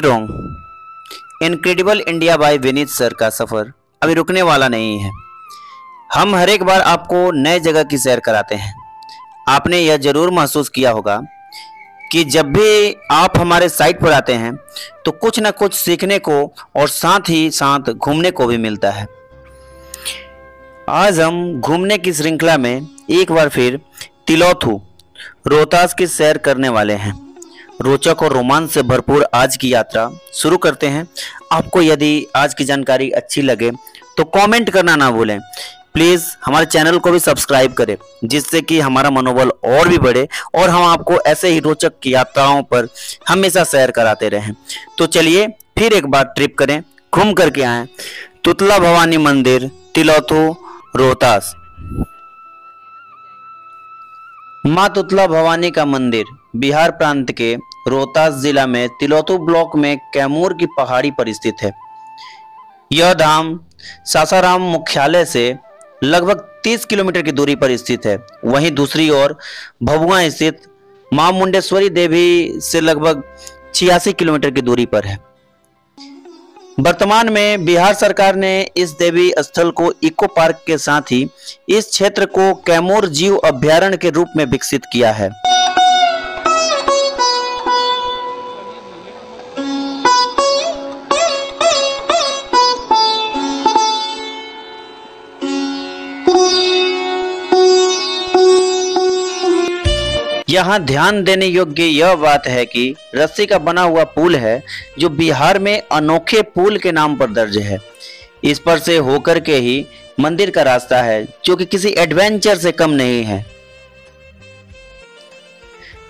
Wrong. Incredible India by Vineet sir का सफर अभी रुकने वाला नहीं है। हम हर एक बार आपको नए जगह की सैर कराते हैं। आपने यह जरूर महसूस किया होगा कि जब भी आप हमारे साइट पर आते हैं तो कुछ न कुछ सीखने को और साथ ही साथ घूमने को भी मिलता है। आज हम घूमने की श्रृंखला में एक बार फिर तिलौथू रोहतास की सैर करने वाले हैं। रोचक और रोमांच से भरपूर आज की यात्रा शुरू करते हैं। आपको यदि आज की जानकारी अच्छी लगे तो कमेंट करना ना भूलें। प्लीज़ हमारे चैनल को भी सब्सक्राइब करें, जिससे कि हमारा मनोबल और भी बढ़े और हम आपको ऐसे ही रोचक यात्राओं पर हमेशा सैर कराते रहें। तो चलिए फिर एक बार ट्रिप करें, घूम करके आएं। तुतला भवानी मंदिर, तिलौथू, रोहतास। माँ तुतला भवानी का मंदिर बिहार प्रांत के रोहतास जिला में तिलौथू ब्लॉक में कैमूर की पहाड़ी पर स्थित है। यह धाम सासाराम मुख्यालय से लगभग 30 किलोमीटर की दूरी पर स्थित है। वहीं दूसरी ओर भभुआ स्थित मां मुंडेश्वरी देवी से लगभग 86 किलोमीटर की दूरी पर है। वर्तमान में बिहार सरकार ने इस देवी स्थल को इको पार्क के साथ ही इस क्षेत्र को कैमूर जीव अभयारण्य के रूप में विकसित किया है। यहाँ ध्यान देने योग्य यह बात है कि रस्सी का बना हुआ पुल है, जो बिहार में अनोखे पुल के नाम पर दर्ज है। इस पर से होकर के ही मंदिर का रास्ता है, जो कि किसी एडवेंचर से कम नहीं है।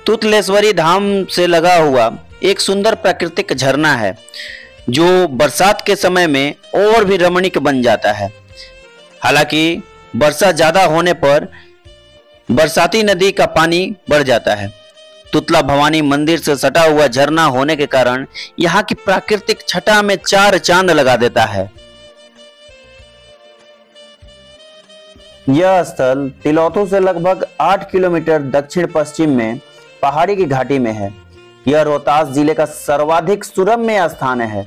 तुतलेश्वरी धाम से लगा हुआ एक सुंदर प्राकृतिक झरना है, जो बरसात के समय में और भी रमणीक बन जाता है। हालांकि वर्षा ज्यादा होने पर बरसाती नदी का पानी बढ़ जाता है। तुतला भवानी मंदिर से सटा हुआ झरना होने के कारण यहाँ की प्राकृतिक छटा में चार चांद लगा देता है। यह स्थल तिलौथू से लगभग 8 किलोमीटर दक्षिण पश्चिम में पहाड़ी की घाटी में है। यह रोहतास जिले का सर्वाधिक सुरम्य स्थान है।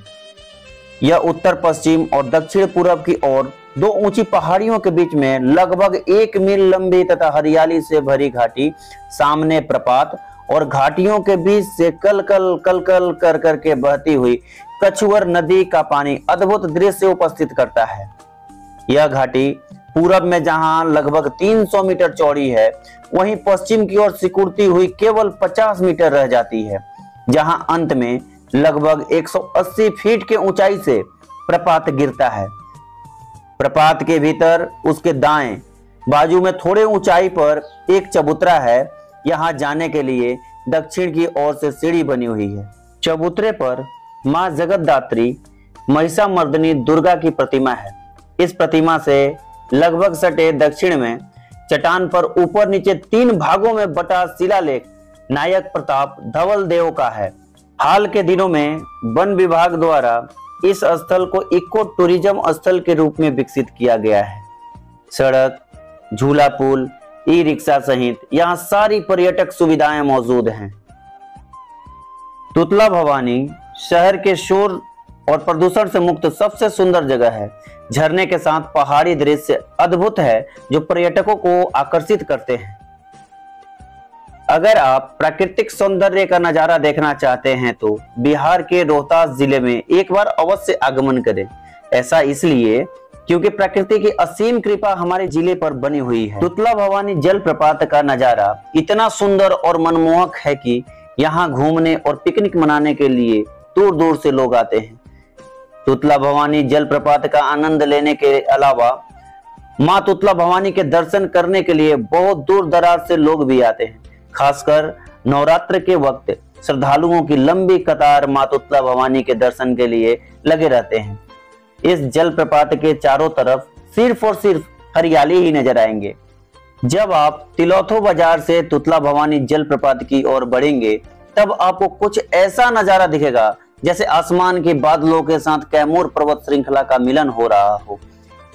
यह उत्तर पश्चिम और दक्षिण पूर्व की ओर दो ऊंची पहाड़ियों के बीच में लगभग 1 मील लंबी तथा हरियाली से भरी घाटी, सामने प्रपात और घाटियों के बीच से कल कल कर करके बहती हुई कछुवर नदी का पानी अद्भुत दृश्य उपस्थित करता है। यह घाटी पूरब में जहां लगभग 300 मीटर चौड़ी है, वहीं पश्चिम की ओर सिकुड़ती हुई केवल 50 मीटर रह जाती है, जहां अंत में लगभग 180 फीट के ऊंचाई से प्रपात गिरता है। प्रपात के भीतर उसके दाएं बाजू में थोड़े ऊंचाई पर एक चबूतरा है। यहां जाने के लिए दक्षिण की ओर से सीढ़ी बनी हुई है। चबूतरे पर मां जगतदात्री महिषामर्दिनी दुर्गा की प्रतिमा है। इस प्रतिमा से लगभग सटे दक्षिण में चट्टान पर ऊपर नीचे 3 भागों में बटा शिलालेख नायक प्रताप धवल देव का है। हाल के दिनों में वन विभाग द्वारा इस स्थल को इको टूरिज्म स्थल के रूप में विकसित किया गया है। सड़क, झूला पुल, ई रिक्शा सहित यहाँ सारी पर्यटक सुविधाएं मौजूद हैं। तुतला भवानी शहर के शोर और प्रदूषण से मुक्त सबसे सुंदर जगह है। झरने के साथ पहाड़ी दृश्य अद्भुत है, जो पर्यटकों को आकर्षित करते हैं। अगर आप प्राकृतिक सौंदर्य का नजारा देखना चाहते हैं तो बिहार के रोहतास जिले में एक बार अवश्य आगमन करें। ऐसा इसलिए क्योंकि प्रकृति की असीम कृपा हमारे जिले पर बनी हुई है। तुतला भवानी जलप्रपात का नजारा इतना सुंदर और मनमोहक है कि यहाँ घूमने और पिकनिक मनाने के लिए दूर दूर से लोग आते हैं। तुतला भवानी जलप्रपात का आनंद लेने के अलावा माँ तुतला भवानी के दर्शन करने के लिए बहुत दूर दराज से लोग भी आते हैं। खासकर नवरात्र के वक्त श्रद्धालुओं की लंबी कतार मां तुतला भवानी के दर्शन के लिए लगे रहते हैं। इस जलप्रपात के चारों तरफ सिर्फ और सिर्फ हरियाली ही नजर आएंगे। जब आप तिलौथू बाजार से तुतला भवानी जलप्रपात की ओर बढ़ेंगे, तब आपको कुछ ऐसा नजारा दिखेगा जैसे आसमान के बादलों के साथ कैमूर पर्वत श्रृंखला का मिलन हो रहा हो।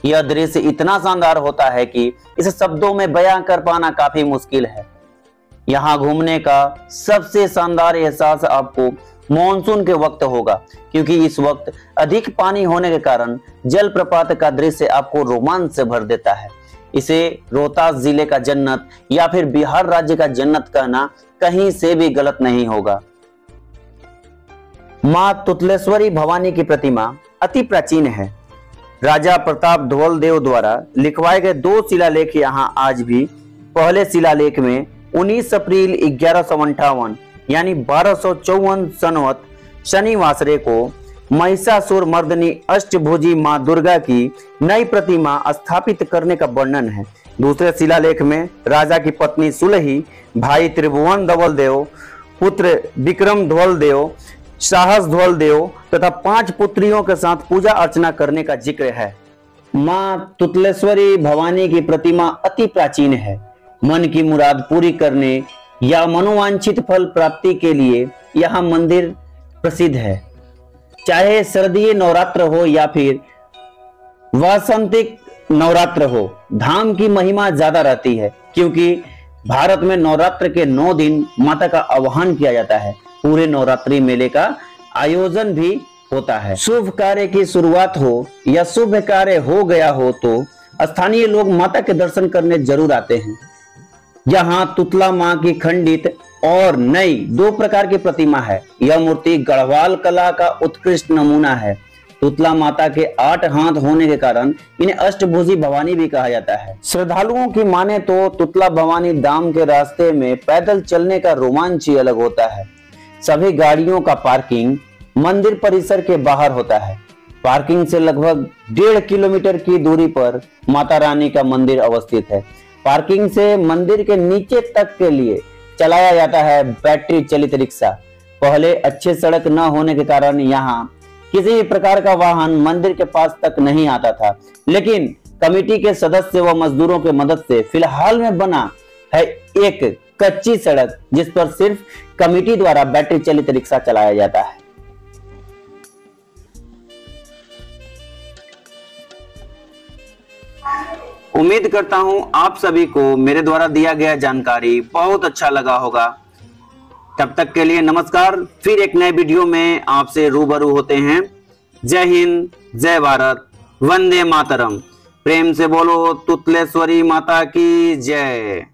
यह दृश्य इतना शानदार होता है कि इसे शब्दों में बयां कर पाना काफी मुश्किल है। यहाँ घूमने का सबसे शानदार एहसास आपको मॉनसून के वक्त होगा, क्योंकि इस वक्त अधिक पानी होने के कारण जलप्रपात का दृश्य आपको रोमांच से भर देता है। इसे रोहतास जिले का जन्नत या फिर बिहार राज्य का जन्नत कहना कहीं से भी गलत नहीं होगा। मां तुतलेश्वरी भवानी की प्रतिमा अति प्राचीन है। राजा प्रताप धवल देव द्वारा लिखवाए गए 2 शिलालेख यहां आज भी। पहले शिलालेख में 19 अप्रैल 1158 यानी 1254 सनवत शनिवासरे को महिषासुर मर्दनी अष्टभुजी मां दुर्गा की नई प्रतिमा स्थापित करने का वर्णन है। दूसरे शिलालेख में राजा की पत्नी सुलही, भाई त्रिभुवन धवल देव, पुत्र विक्रम धवल देव, साहस धवल देव तथा 5 पुत्रियों के साथ पूजा अर्चना करने का जिक्र है। मां तुतलेश्वरी भवानी की प्रतिमा अति प्राचीन है। मन की मुराद पूरी करने या मनोवांछित फल प्राप्ति के लिए यह मंदिर प्रसिद्ध है। चाहे सर्दीय नवरात्र हो या फिर वसंतिक नवरात्र हो, धाम की महिमा ज्यादा रहती है, क्योंकि भारत में नवरात्र के 9 दिन माता का आह्वान किया जाता है। पूरे नवरात्रि मेले का आयोजन भी होता है। शुभ कार्य की शुरुआत हो या शुभ कार्य हो गया हो तो स्थानीय लोग माता के दर्शन करने जरूर आते हैं। यहाँ तुतला मां की खंडित और नई 2 प्रकार की प्रतिमा है। यह मूर्ति गढ़वाल कला का उत्कृष्ट नमूना है। तुतला माता के 8 हाथ होने के कारण इन्हें अष्टभुजी भवानी भी कहा जाता है। श्रद्धालुओं की माने तो तुतला भवानी धाम के रास्ते में पैदल चलने का रोमांच ही अलग होता है। सभी गाड़ियों का पार्किंग मंदिर परिसर के बाहर होता है। पार्किंग से लगभग 1.5 किलोमीटर की दूरी पर माता रानी का मंदिर अवस्थित है। पार्किंग से मंदिर के नीचे तक के लिए चलाया जाता है बैटरी चलित रिक्शा। पहले अच्छे सड़क न होने के कारण यहाँ किसी भी प्रकार का वाहन मंदिर के पास तक नहीं आता था, लेकिन कमेटी के सदस्य व मजदूरों के मदद से फिलहाल में बना है एक कच्ची सड़क, जिस पर सिर्फ कमेटी द्वारा बैटरी चलित रिक्शा चलाया जाता है। उम्मीद करता हूं आप सभी को मेरे द्वारा दिया गया जानकारी बहुत अच्छा लगा होगा। तब तक के लिए नमस्कार। फिर एक नए वीडियो में आपसे रूबरू होते हैं। जय हिंद, जय भारत, वंदे मातरम। प्रेम से बोलो तुतलेश्वरी माता की जय।